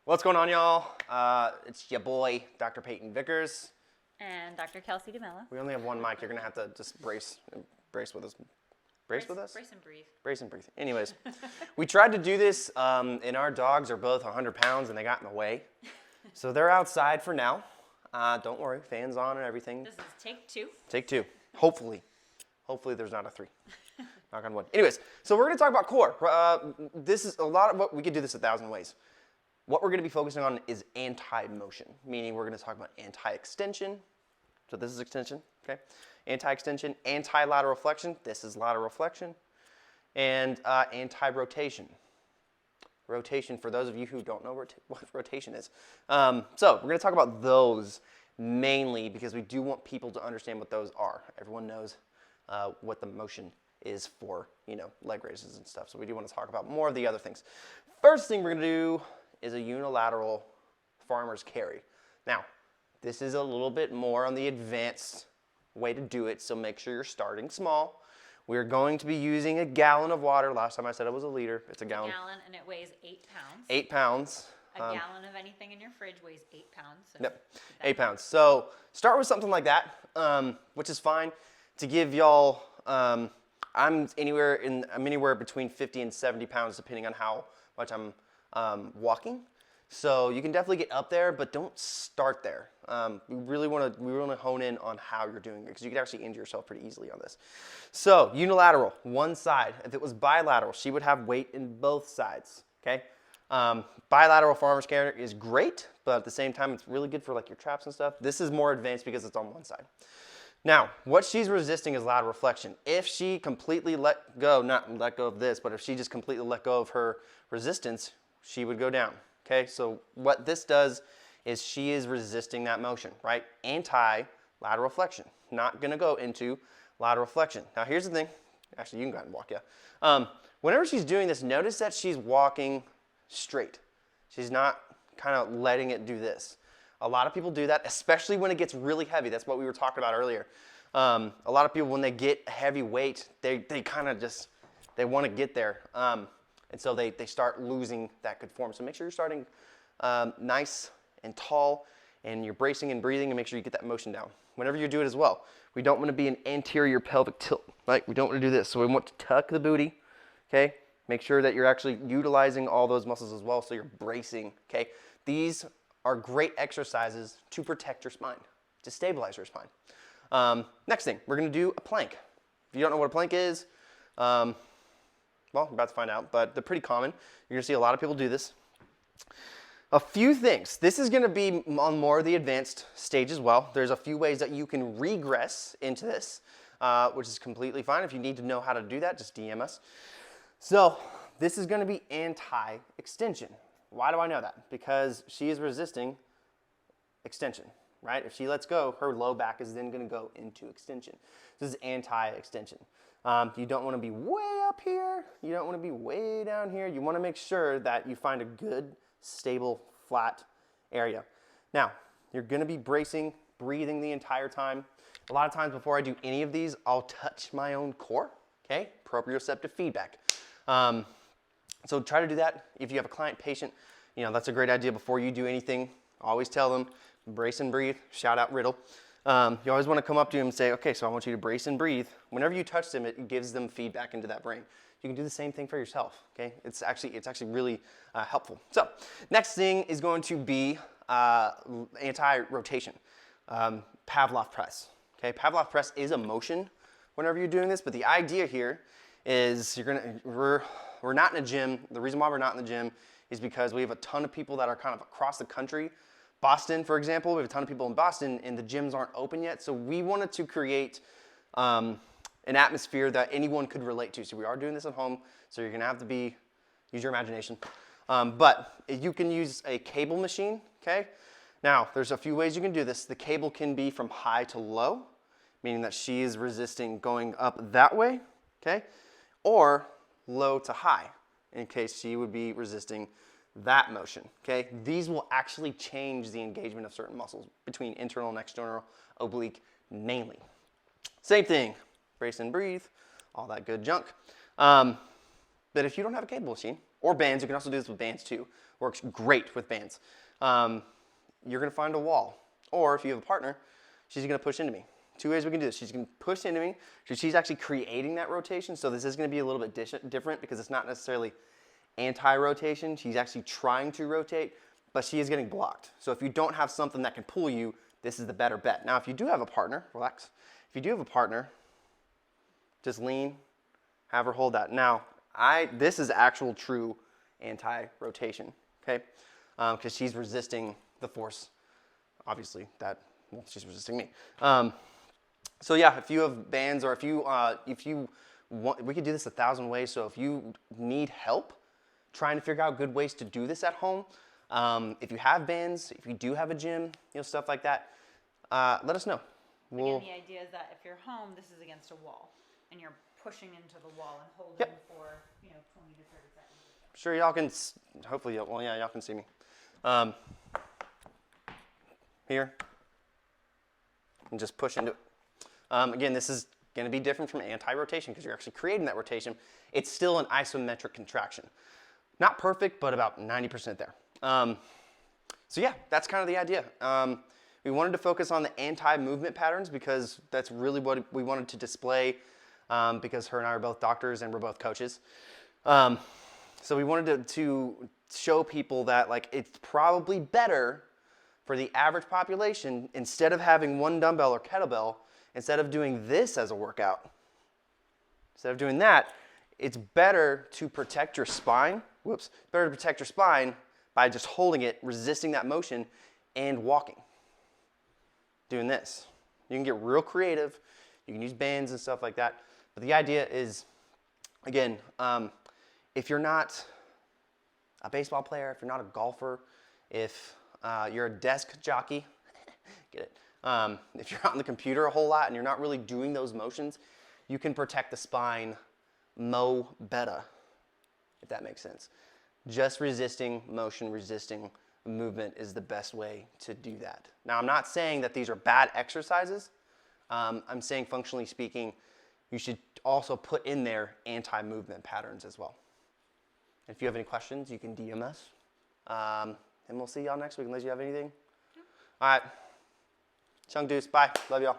What's going on, y'all? It's your boy, Dr. Peyton Vickers. And Dr. Kelsy DeMelo. We only have one mic. You're going to have to just brace with us. Brace with us? Brace and breathe. Brace and breathe. Anyways, we tried to do this, and our dogs are both 100 pounds, and they got in the way. So they're outside for now. Don't worry, fans on and everything. This is take two. Take two. Hopefully there's not a three. Knock on wood. Anyways, so we're going to talk about core. This is a lot of what we could do this 1,000 ways. What we're going to be focusing on is anti-motion, meaning we're going to talk about anti-extension. So this is extension, okay? Anti-extension, anti-lateral flexion. This is lateral flexion. And anti-rotation. Rotation, for those of you who don't know what rotation is. So we're going to talk about those mainly because we do want people to understand what those are. Everyone knows what the motion is for, leg raises and stuff. So we do want to talk about more of the other things. First thing we're going to do is a unilateral farmer's carry. Now, this is a little bit more on the advanced way to do it, so make sure you're starting small. We're going to be using a gallon of water. Last time I said it was a liter. It's a gallon. A gallon, and it weighs 8 pounds. 8 pounds. A gallon of anything in your fridge weighs 8 pounds. So yep, 8 pounds. So start with something like that, which is fine. To give y'all, I'm anywhere between 50 and 70 pounds, depending on how much I'm walking. So you can definitely get up there, but don't start there. We really want to hone in on how you're doing it because you could actually injure yourself pretty easily on this. So unilateral, one side. If it was bilateral, she would have weight in both sides. Okay. Bilateral farmer's carry is great, but at the same time, it's really good for like your traps and stuff. This is more advanced because it's on one side. Now, what she's resisting is lateral flexion. If she completely not let go of this, but if she just completely let go of her resistance, she would go down, okay? So what this does is she is resisting that motion, right? Anti-lateral flexion, not gonna go into lateral flexion. Now here's the thing, actually you can go ahead and walk, yeah. Whenever she's doing this, notice that she's walking straight. She's not kind of letting it do this. A lot of people do that, especially when it gets really heavy. That's what we were talking about earlier. A lot of people, when they get heavy weight, they kind of just, they want to get there. And so they start losing that good form. So make sure you're starting nice and tall, and you're bracing and breathing, and make sure you get that motion down. Whenever you do it as well, we don't want to be an anterior pelvic tilt, right? We don't want to do this. So we want to tuck the booty, okay? Make sure that you're actually utilizing all those muscles as well, so you're bracing, okay? These are great exercises to protect your spine, to stabilize your spine. Next thing, we're going to do a plank. If you don't know what a plank is, well, we're about to find out, but they're pretty common. You're going to see a lot of people do this. A few things. This is going to be on more of the advanced stage as well. There's a few ways that you can regress into this, which is completely fine. If you need to know how to do that, just DM us. So this is going to be anti-extension. Why do I know that? Because she is resisting extension, right? If she lets go, her low back is then going to go into extension. This is anti-extension. You don't want to be way up here. You don't want to be way down here. You want to make sure that you find a good, stable, flat area. Now, you're going to be bracing, breathing the entire time. A lot of times before I do any of these, I'll touch my own core, okay? Proprioceptive feedback. So try to do that. If you have a client, patient, that's a great idea. Before you do anything, always tell them, brace and breathe, shout out Riddle. You always want to come up to them and say, okay, so I want you to brace and breathe. Whenever you touch them, it gives them feedback into that brain. You can do the same thing for yourself, okay? It's actually really helpful. So next thing is going to be anti-rotation, Pavlov press, okay? Pavlov press is a motion whenever you're doing this, but the idea here is we're not in a gym. The reason why we're not in the gym is because we have a ton of people that are kind of across the country. Boston, for example, we have a ton of people in Boston and the gyms aren't open yet. So we wanted to create an atmosphere that anyone could relate to. So we are doing this at home. So you're gonna have to use your imagination. But you can use a cable machine, okay? Now, there's a few ways you can do this. The cable can be from high to low, meaning that she is resisting going up that way, okay? Or low to high, in case she would be resisting that motion, okay? These will actually change the engagement of certain muscles between internal and external, oblique, mainly. Same thing, brace and breathe, all that good junk. But if you don't have a cable machine, or bands. You can also do this with bands too. Works great with bands. You're gonna find a wall. Or if you have a partner, she's gonna push into me. Two ways we can do this. She's gonna push into me. So she's actually creating that rotation. So this is gonna be a little bit different because it's not necessarily anti-rotation. She's actually trying to rotate, but she is getting blocked. So if you don't have something that can pull you, this is the better bet. Now, if you do have a partner, relax. If you do have a partner, just lean, have her hold that. Now, this is actual true anti-rotation, okay? Because she's resisting the force, obviously, she's resisting me. So yeah, if you have bands or if you want, we could do this 1,000 ways. So if you need help trying to figure out good ways to do this at home, if you have bands, if you do have a gym, stuff like that, let us know. Again, the idea is that if you're home, this is against a wall, and you're pushing into the wall and holding for 20 to 30 seconds. Sure, y'all can. Hopefully, y'all can see me. Here, and just push into it. Again, this is going to be different from anti-rotation because you're actually creating that rotation. It's still an isometric contraction. Not perfect, but about 90% there. So yeah, that's kind of the idea. We wanted to focus on the anti-movement patterns because that's really what we wanted to display because her and I are both doctors and we're both coaches. So we wanted to show people that it's probably better for the average population, instead of having one dumbbell or kettlebell, instead of doing this as a workout, instead of doing that, it's better to protect your spine. Better to protect your spine by just holding it, resisting that motion, and walking. Doing this. You can get real creative. You can use bands and stuff like that. But the idea is, again, if you're not a baseball player, if you're not a golfer, if you're a desk jockey, get it? If you're on the computer a whole lot and you're not really doing those motions, you can protect the spine better, if that makes sense. Just resisting motion, resisting movement is the best way to do that. Now, I'm not saying that these are bad exercises. I'm saying, functionally speaking, you should also put in there anti-movement patterns as well. If you have any questions, you can DM us. And we'll see y'all next week unless you have anything. All right. Chung Deuce. Bye. Love y'all.